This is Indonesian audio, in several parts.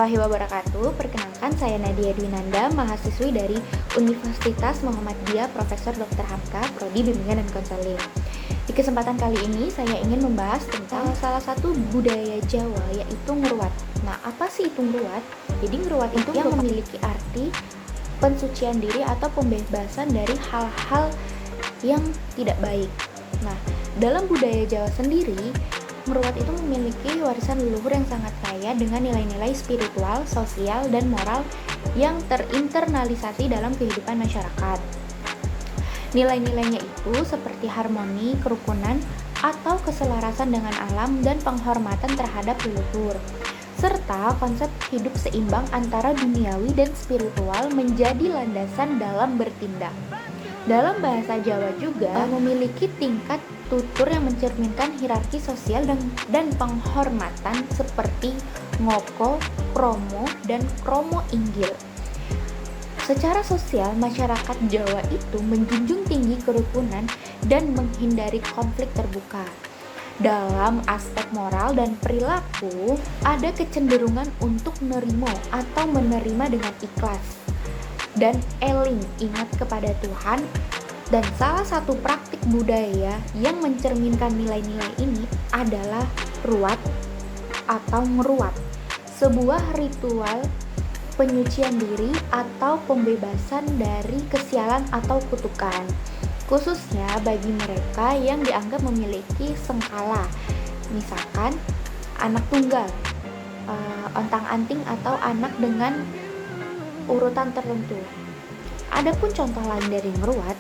warahmatullahi wabarakatuh. Perkenalkan, saya Nadia Dwinanda, mahasiswi dari Universitas Muhammadiyah Profesor Dr. Hamka, Prodi Bimbingan dan Konseling. Di kesempatan kali ini saya ingin membahas tentang salah satu budaya Jawa, yaitu ngruwat. Nah, apa sih itu ngruwat? Jadi ngruwat itu yang memiliki arti pensucian diri atau pembebasan dari hal-hal yang tidak baik. Nah, dalam budaya Jawa sendiri, ngruwat itu memiliki warisan leluhur yang sangat kaya dengan nilai-nilai spiritual, sosial, dan moral yang terinternalisasi dalam kehidupan masyarakat. Nilai-nilainya itu seperti harmoni, kerukunan, atau keselarasan dengan alam dan penghormatan terhadap leluhur, serta konsep hidup seimbang antara duniawi dan spiritual menjadi landasan dalam bertindak. Dalam bahasa Jawa juga memiliki tingkat tutur yang mencerminkan hierarki sosial dan penghormatan seperti ngoko, kromo, dan kromo inggil. Secara sosial, masyarakat Jawa itu menjunjung tinggi kerukunan dan menghindari konflik terbuka. Dalam aspek moral dan perilaku, ada kecenderungan untuk nerimo atau menerima dengan ikhlas dan eling, ingat kepada Tuhan. Dan salah satu praktik budaya yang mencerminkan nilai-nilai ini adalah ruwat atau ngruwat, sebuah ritual penyucian diri atau pembebasan dari kesialan atau kutukan, khususnya bagi mereka yang dianggap memiliki sengkala, misalkan anak tunggal, ontang-anting, atau anak dengan urutan tertentu. Adapun contoh lain dari ngruwat,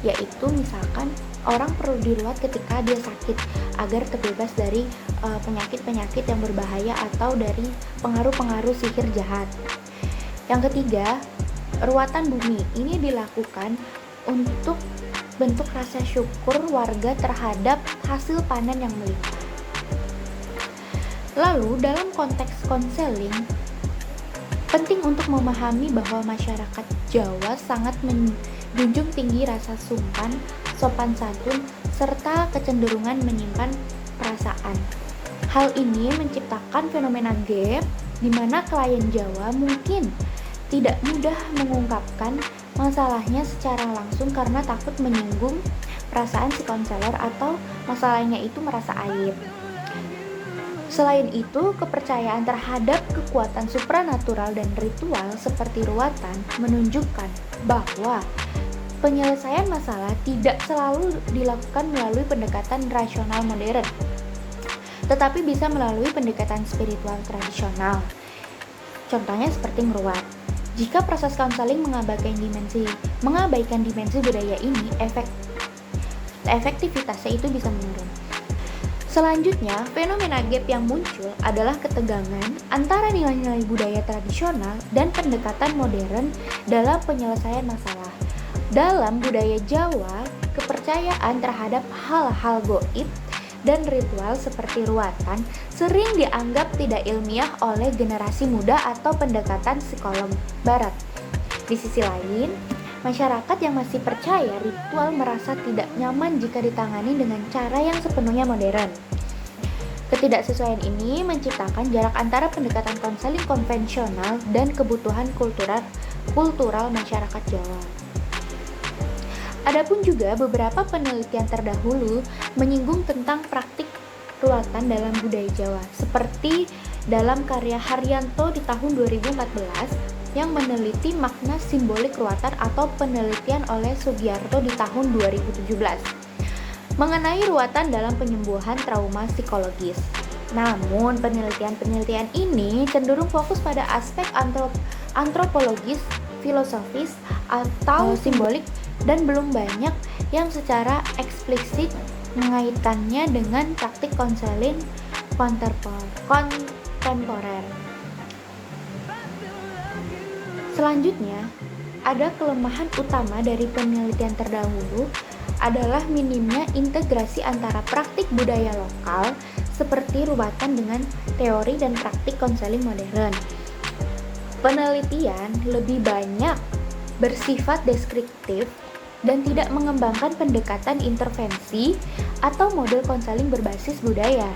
yaitu misalkan orang perlu diruwat ketika dia sakit agar terbebas dari penyakit-penyakit yang berbahaya atau dari pengaruh-pengaruh sihir jahat. Yang ketiga, ruwatan bumi. Ini dilakukan untuk bentuk rasa syukur warga terhadap hasil panen yang melimpah. Lalu dalam konteks konseling, penting untuk memahami bahwa masyarakat Jawa sangat menjunjung tinggi rasa sungkan, sopan santun, serta kecenderungan menyimpan perasaan. Hal ini menciptakan fenomena gap di mana klien Jawa mungkin tidak mudah mengungkapkan masalahnya secara langsung karena takut menyinggung perasaan si konselor atau masalahnya itu merasa aib. Selain itu, kepercayaan terhadap kekuatan supranatural dan ritual seperti ruwatan menunjukkan bahwa penyelesaian masalah tidak selalu dilakukan melalui pendekatan rasional modern, tetapi bisa melalui pendekatan spiritual tradisional. Contohnya seperti ngruwat. Jika proses konseling mengabaikan dimensi budaya ini, efektivitasnya itu bisa menurun. Selanjutnya, fenomena gap yang muncul adalah ketegangan antara nilai-nilai budaya tradisional dan pendekatan modern dalam penyelesaian masalah. Dalam budaya Jawa, kepercayaan terhadap hal-hal gaib dan ritual seperti ruwatan sering dianggap tidak ilmiah oleh generasi muda atau pendekatan psikolog barat. Di sisi lain, masyarakat yang masih percaya ritual merasa tidak nyaman jika ditangani dengan cara yang sepenuhnya modern. Ketidaksesuaian ini menciptakan jarak antara pendekatan konseling konvensional dan kebutuhan kultural masyarakat Jawa. Adapun juga beberapa penelitian terdahulu menyinggung tentang praktik ruwatan dalam budaya Jawa, seperti dalam karya Haryanto di tahun 2014 yang meneliti makna simbolik ruwatan atau penelitian oleh Sugiarto di tahun 2017 mengenai ruwatan dalam penyembuhan trauma psikologis. Namun, penelitian ini cenderung fokus pada aspek antropologis, filosofis, atau simbolik dan belum banyak yang secara eksplisit mengaitkannya dengan praktik konseling kontemporer. Selanjutnya, ada kelemahan utama dari penelitian terdahulu adalah minimnya integrasi antara praktik budaya lokal seperti ruwatan dengan teori dan praktik konseling modern. Penelitian lebih banyak bersifat deskriptif dan tidak mengembangkan pendekatan intervensi atau model konseling berbasis budaya.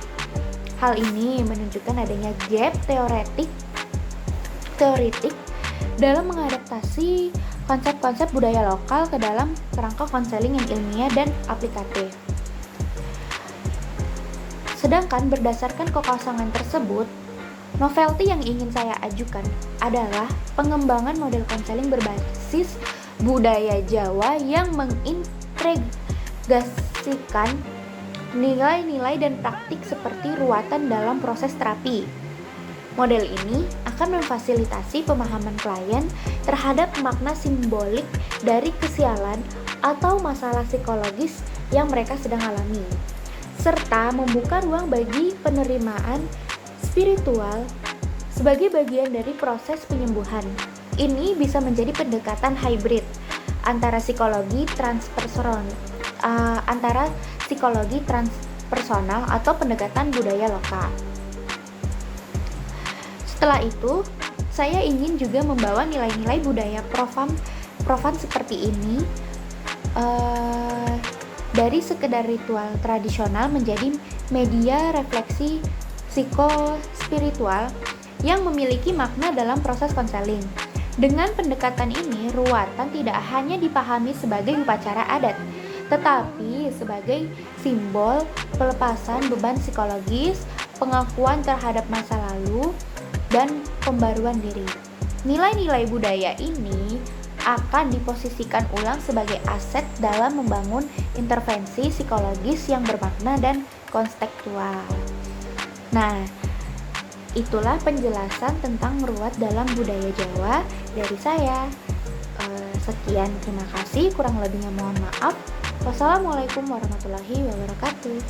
Hal ini menunjukkan adanya gap teoretik teoritik dalam mengadaptasi konsep-konsep budaya lokal ke dalam kerangka konseling yang ilmiah dan aplikatif. Sedangkan berdasarkan kekosongan tersebut, novelty yang ingin saya ajukan adalah pengembangan model konseling berbasis budaya Jawa yang mengintegrasikan nilai-nilai dan praktik seperti ruatan dalam proses terapi. Model ini akan memfasilitasi pemahaman klien terhadap makna simbolik dari kesialan atau masalah psikologis yang mereka sedang alami, serta membuka ruang bagi penerimaan spiritual sebagai bagian dari proses penyembuhan. Ini bisa menjadi pendekatan hybrid antara psikologi transpersonal atau pendekatan budaya lokal. Setelah itu, saya ingin juga membawa nilai-nilai budaya profan seperti ini dari sekedar ritual tradisional menjadi media refleksi psikospiritual yang memiliki makna dalam proses konseling. Dengan pendekatan ini, ruatan tidak hanya dipahami sebagai upacara adat, tetapi sebagai simbol pelepasan beban psikologis, pengakuan terhadap masa lalu, dan pembaruan diri. Nilai-nilai budaya ini akan diposisikan ulang sebagai aset dalam membangun intervensi psikologis yang bermakna dan kontekstual. Nah, itulah penjelasan tentang meruat dalam budaya Jawa dari saya. Sekian, terima kasih. Kurang lebihnya mohon maaf. Wassalamualaikum warahmatullahi wabarakatuh.